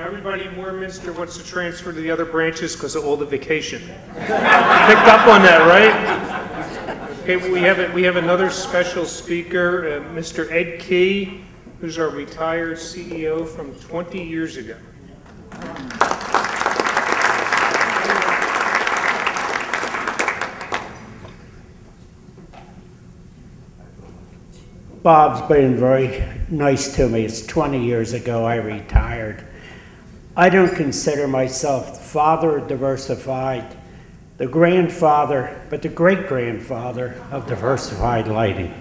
Everybody in Warminster wants to transfer to the other branches because of all the vacation. Picked up on that, right? Okay, we have another special speaker, Mr. Ed Key, who's our retired CEO from 20 years ago. Bob's been very nice to me. It's 20 years ago I retired. I don't consider myself the father of Diversified, the grandfather, but the great-grandfather of Diversified Lighting.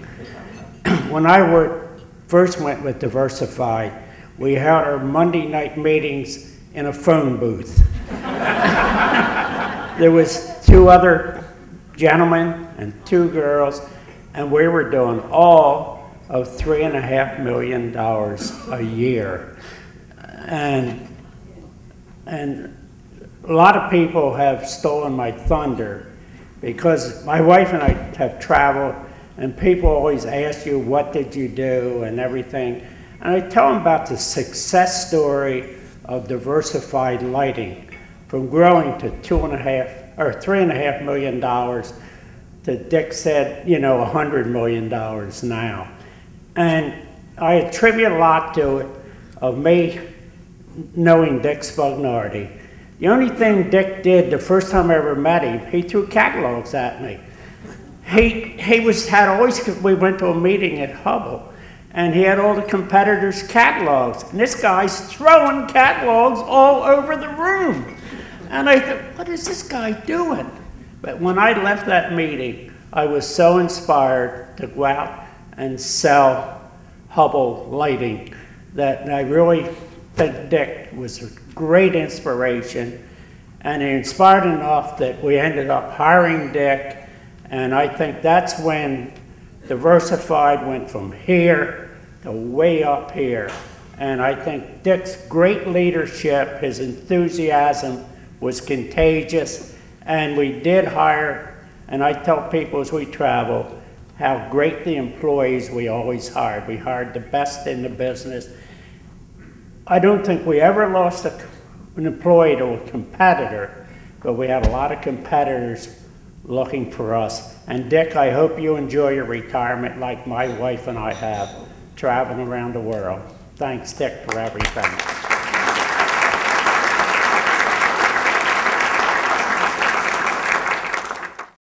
When I first went with Diversified, we had our Monday night meetings in a phone booth. There was 2 other gentlemen and 2 girls, and we were doing all of $3.5 million a year. And a lot of people have stolen my thunder because my wife and I have traveled, and people always ask you, what did you do and everything. And I tell them about the success story of Diversified Lighting, from growing to $3.5 million to, Dick said, $100 million now. And I attribute a lot to it of me knowing Dick Spugnardi. The only thing Dick did the first time I ever met him, he threw catalogs at me. We went to a meeting at Hubble, and he had all the competitors' catalogs, and this guy's throwing catalogs all over the room. And I thought, what is this guy doing? But when I left that meeting, I was so inspired to go out and sell Hubble lighting that I really think Dick was a great inspiration, and he inspired enough that we ended up hiring Dick, and I think that's when Diversified went from here to way up here. And I think Dick's great leadership, his enthusiasm was contagious, and we did hire, and I tell people as we travel, how great the employees we always hired. We hired the best in the business. I don't think we ever lost an employee to a competitor, but we had a lot of competitors looking for us. And Dick, I hope you enjoy your retirement like my wife and I have, traveling around the world. Thanks, Dick, for everything.